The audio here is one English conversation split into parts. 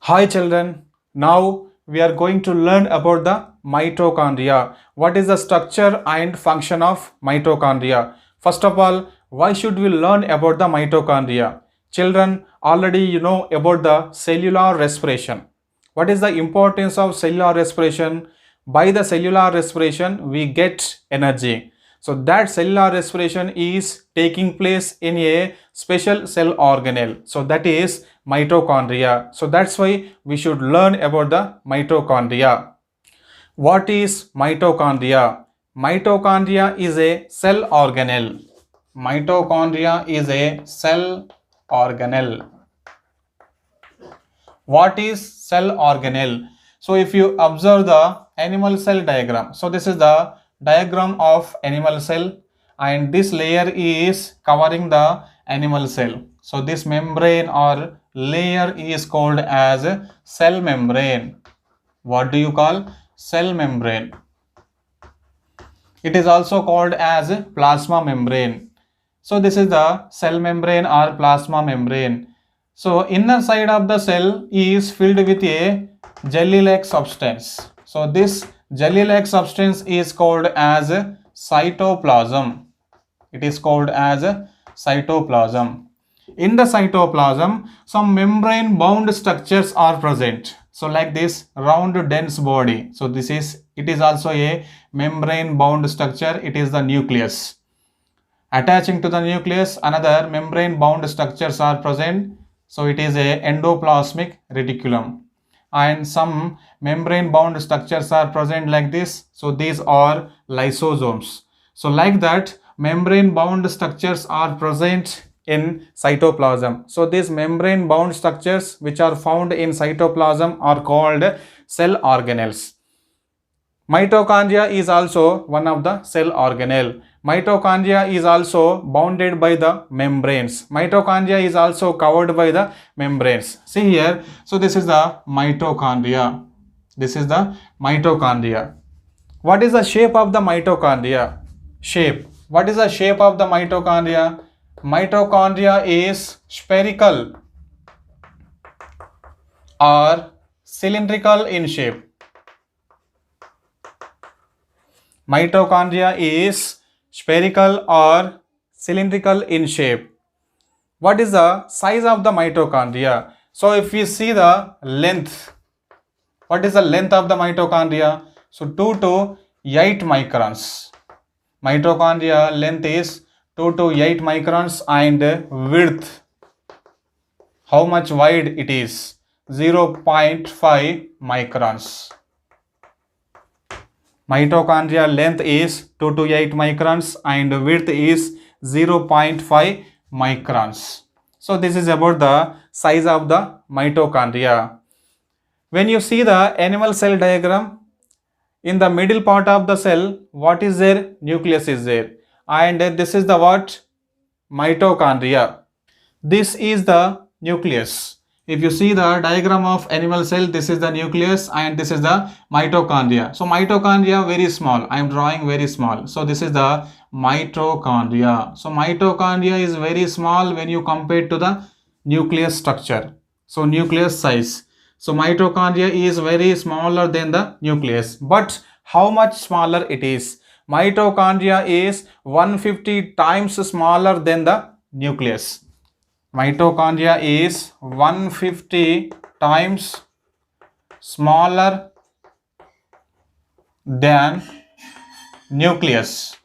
Hi children, now we are going to learn about the mitochondria. What is the structure and function of mitochondria? First of all, why should we learn about the mitochondria? Children, already you know about the cellular respiration. What is the importance of cellular respiration? By the cellular respiration, we get energy. So that cellular respiration is taking place in a special cell organelle. So that is mitochondria. So that's why we should learn about the mitochondria. What is mitochondria? Mitochondria is a cell organelle. Mitochondria is a cell organelle. What is cell organelle? So if you observe the animal cell diagram, so this is the diagram of animal cell and this layer is covering the animal cell. So this membrane or layer is called as cell membrane. What do you call? Cell membrane. It is also called as plasma membrane. So this is the cell membrane or plasma membrane. So inner side of the cell is filled with a jelly-like substance. So this jelly-like substance is called as cytoplasm. It is called as cytoplasm. In the cytoplasm, some membrane bound structures are present. So like this round dense body. So it is also a membrane bound structure. It is the nucleus. Attaching to the nucleus, another membrane bound structures are present. So it is a endoplasmic reticulum. And some membrane bound structures are present like this. So these are lysosomes. So like that, membrane bound structures are present in cytoplasm. So these membrane bound structures which are found in cytoplasm are called cell organelles. Mitochondria is also one of the cell organelle. Mitochondria is also bounded by the membranes. Mitochondria is also covered by the membranes. See here, so this is the mitochondria. This is the mitochondria. What is the shape of the mitochondria? Shape. What is the shape of the mitochondria? Mitochondria is spherical or cylindrical in shape. Mitochondria is spherical or cylindrical in shape. What is the size of the mitochondria? So if we see the length, what is the length of the mitochondria? So 2 to 8 microns. Mitochondria length is 2 to 8 microns and width, how much wide it is? 0.5 microns. Mitochondria length is 2 to 8 microns and width is 0.5 microns. So this is about the size of the mitochondria. When you see the animal cell diagram, in the middle part of the cell, what is there? Nucleus is there. And this is the what? Mitochondria. This is the nucleus. If you see the diagram of animal cell, this is the nucleus and this is the mitochondria. So mitochondria very small. I am drawing very small. So this is the mitochondria. So mitochondria is very small when you compare to the nucleus structure. So nucleus size. So mitochondria is very smaller than the nucleus. But how much smaller it is? Mitochondria is 150 times smaller than the nucleus. Mitochondria is 150 times smaller than nucleus.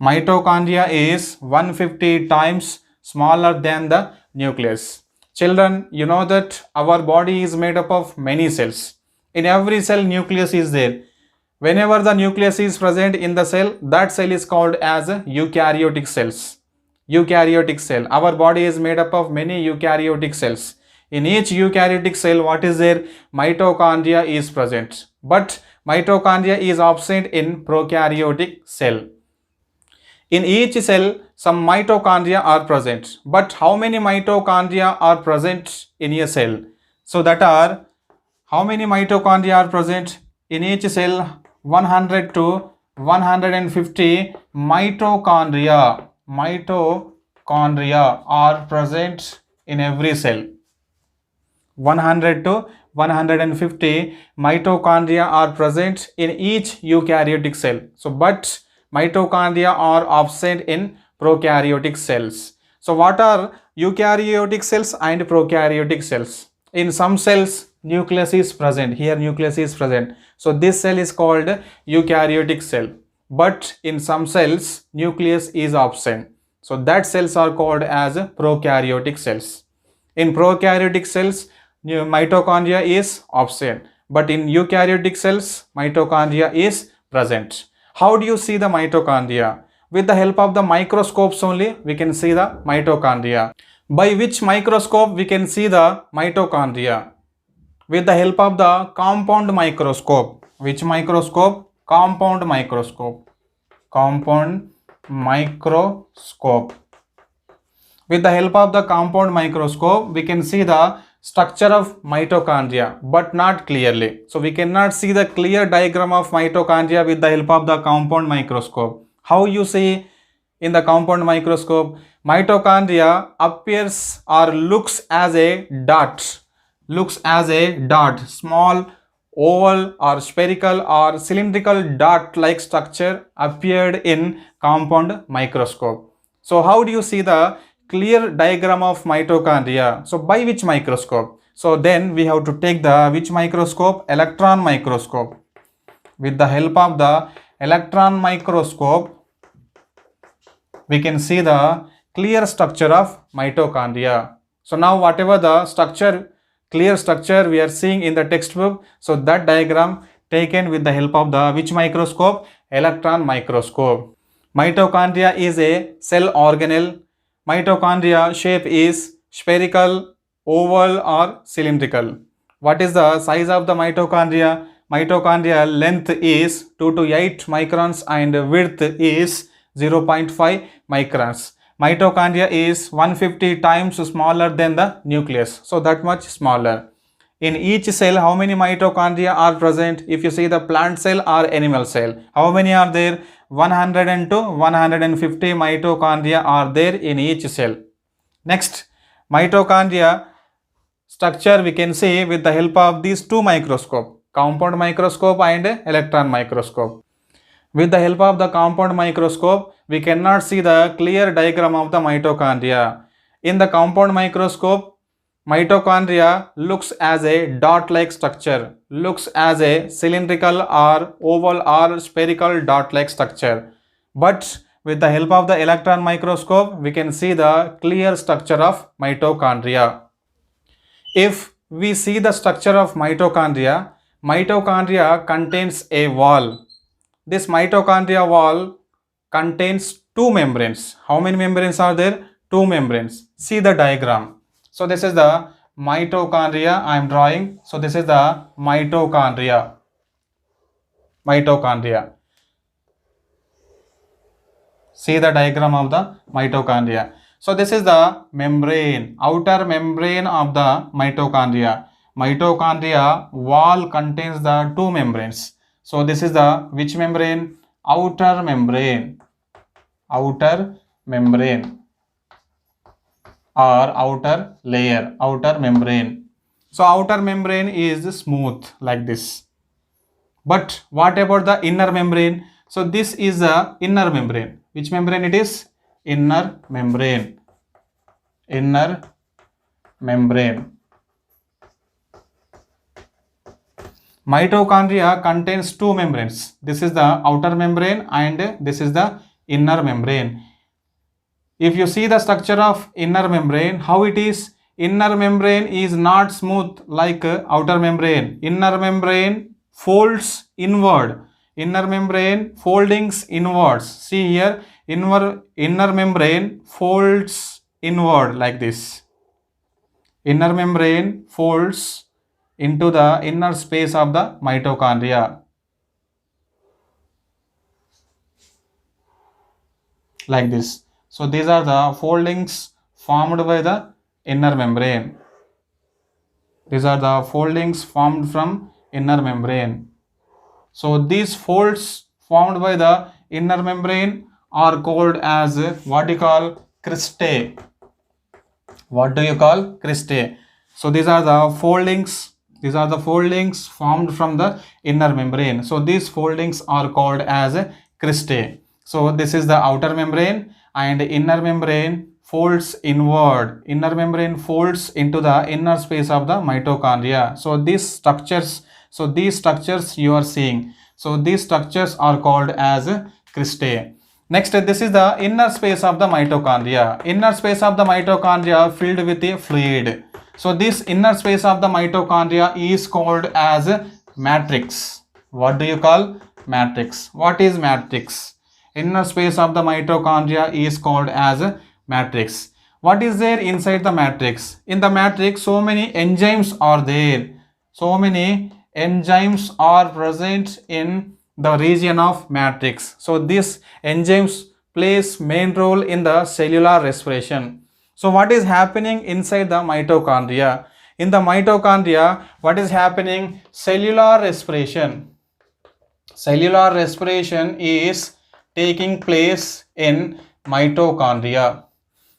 Mitochondria is 150 times smaller than the nucleus. Children, you know that our body is made up of many cells. In every cell, nucleus is there. Whenever the nucleus is present in the cell, that cell is called as eukaryotic cells. Eukaryotic cell. Our body is made up of many eukaryotic cells. In each eukaryotic cell, what is there? Mitochondria is present. But mitochondria is absent in prokaryotic cell. In each cell, some mitochondria are present. But how many mitochondria are present in a cell? So that are, how many mitochondria are present? In each cell, 100 to 150 mitochondria are present in every cell. 100 to 150 mitochondria are present in each eukaryotic cell. So, but mitochondria are absent in prokaryotic cells. So, what are eukaryotic cells and prokaryotic cells? In some cells, nucleus is present. Here, nucleus is present. So, this cell is called eukaryotic cell. But in some cells, nucleus is absent. So, that cells are called as prokaryotic cells. In prokaryotic cells, mitochondria is absent, but in eukaryotic cells, mitochondria is present. How do you see the mitochondria? With the help of the microscopes only, we can see the mitochondria. By which microscope we can see the mitochondria? With the help of the compound microscope. Which microscope? Compound microscope. Compound microscope. With the help of the compound microscope, we can see the structure of mitochondria, but not clearly. So, we cannot see the clear diagram of mitochondria with the help of the compound microscope. How you see in the compound microscope? Mitochondria appears or looks as a dot. Looks as a dot. Small oval or spherical or cylindrical dot-like structure appeared in compound microscope. So, how do you see the clear diagram of mitochondria? So, by which microscope? So, then we have to take the which microscope? Electron microscope. With the help of the electron microscope, we can see the clear structure of mitochondria. So, now whatever the structure, clear structure we are seeing in the textbook, so that diagram taken with the help of the which microscope? Electron microscope. Mitochondria is a cell organelle. Mitochondria shape is spherical, oval or cylindrical. What is the size of the mitochondria? Mitochondria length is 2 to 8 microns and width is 0.5 microns. Mitochondria is 150 times smaller than the nucleus. So, that much smaller. In each cell, how many mitochondria are present? If you see the plant cell or animal cell, how many are there? 100 to 150 mitochondria are there in each cell. Next, mitochondria structure we can see with the help of these two microscopes, compound microscope and electron microscope. With the help of the compound microscope, we cannot see the clear diagram of the mitochondria. In the compound microscope, mitochondria looks as a dot-like structure, looks as a cylindrical or oval or spherical dot-like structure. But with the help of the electron microscope, we can see the clear structure of mitochondria. If we see the structure of mitochondria, mitochondria contains a wall. This mitochondria wall contains two membranes. How many membranes are there? Two membranes. See the diagram. So, this is the mitochondria I am drawing. So, this is the mitochondria. Mitochondria. See the diagram of the mitochondria. So, this is the membrane, outer membrane of the mitochondria. Mitochondria wall contains the two membranes. So, this is the which membrane? Outer membrane. Outer membrane or outer layer, outer membrane. So, outer membrane is smooth like this. But what about the inner membrane? So, this is the inner membrane. Which membrane it is? Inner membrane. Inner membrane. Mitochondria contains two membranes. This is the outer membrane and this is the inner membrane. If you see the structure of inner membrane, how it is? Inner membrane is not smooth like outer membrane. Inner membrane folds inward. Inner membrane foldings inwards. See here, inner membrane folds inward like this. Inner membrane folds into the inner space of the mitochondria like this. So, these are the foldings formed by the inner membrane. These are the foldings formed from inner membrane. So, these folds formed by the inner membrane are called as what you call cristae. What do you call cristae? So these are the foldings. These are the foldings formed from the inner membrane. So these foldings are called as cristae. So this is the outer membrane, and inner membrane folds inward. Inner membrane folds into the inner space of the mitochondria. So these structures you are seeing. So these structures are called as cristae. Next, this is the inner space of the mitochondria. Inner space of the mitochondria filled with a fluid. So this inner space of the mitochondria is called as matrix. What do you call matrix? What is matrix? Inner space of the mitochondria is called as matrix. What is there inside the matrix? In the matrix, so many enzymes are there. So many enzymes are present in the region of matrix. So these enzymes plays main role in the cellular respiration. So what is happening inside the mitochondria? In the mitochondria, what is happening? Cellular respiration. Cellular respiration is taking place in mitochondria.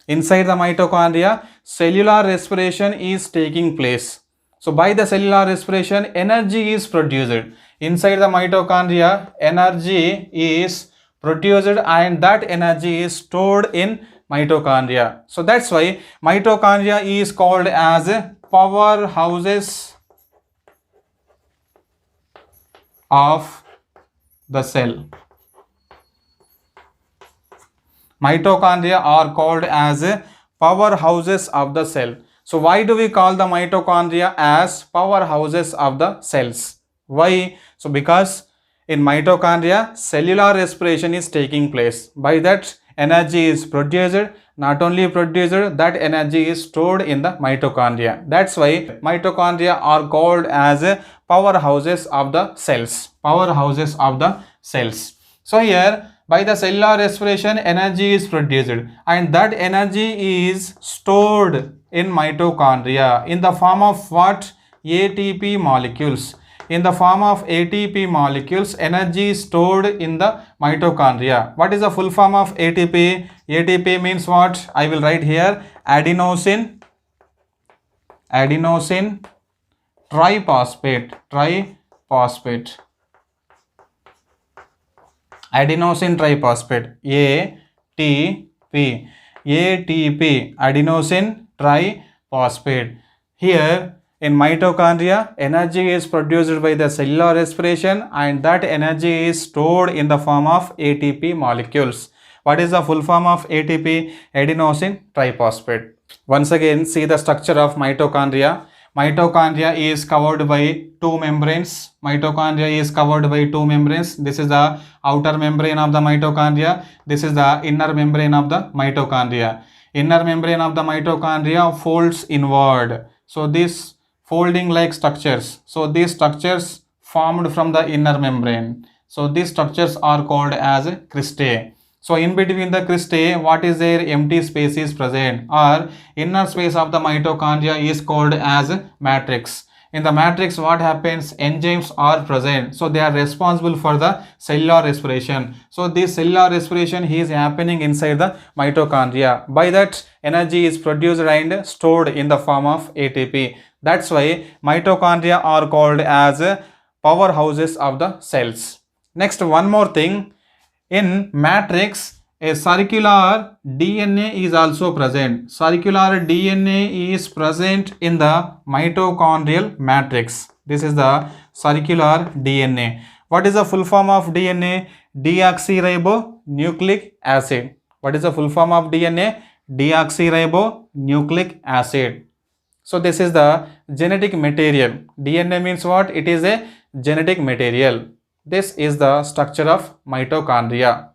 Inside the mitochondria, cellular respiration is taking place. So by the cellular respiration, energy is produced. Inside the mitochondria, energy is produced, and that energy is stored in mitochondria. So that's why mitochondria is called as powerhouses of the cell. Mitochondria are called as powerhouses of the cell. So why do we call the mitochondria as powerhouses of the cells? Why? So because in mitochondria, cellular respiration is taking place. By that, energy is produced. Not only produced, that energy is stored in the mitochondria. That's why mitochondria are called as powerhouses of the cells. Powerhouses of the cells. So here, by the cellular respiration, energy is produced, and that energy is stored in mitochondria in the form of what? ATP molecules. In the form of ATP molecules, energy is stored in the mitochondria. What is the full form of ATP? ATP means what? I will write here: adenosine triphosphate. Adenosine triphosphate, ATP, adenosine triphosphate. Here in mitochondria, energy is produced by the cellular respiration, and that energy is stored in the form of ATP molecules. What is the full form of ATP? Adenosine triphosphate. Once again, see the structure of mitochondria. Mitochondria is covered by two membranes. Mitochondria is covered by two membranes. This is the outer membrane of the mitochondria. This is the inner membrane of the mitochondria. Inner membrane of the mitochondria folds inward. So these folding like structures. So these structures formed from the inner membrane. So these structures are called as cristae. So in between the cristae, what is there? Empty space is present, or inner space of the mitochondria is called as matrix. In the matrix, what happens? Enzymes are present. So they are responsible for the cellular respiration. So this cellular respiration is happening inside the mitochondria. By that, energy is produced and stored in the form of ATP. That's why mitochondria are called as powerhouses of the cells. Next, one more thing. In matrix, a circular DNA is also present. Circular DNA is present in the mitochondrial matrix. This is the circular DNA. What is the full form of DNA? Deoxyribonucleic acid. What is the full form of DNA? Deoxyribonucleic acid. So this is the genetic material. DNA means what? It is a genetic material. This is the structure of mitochondria.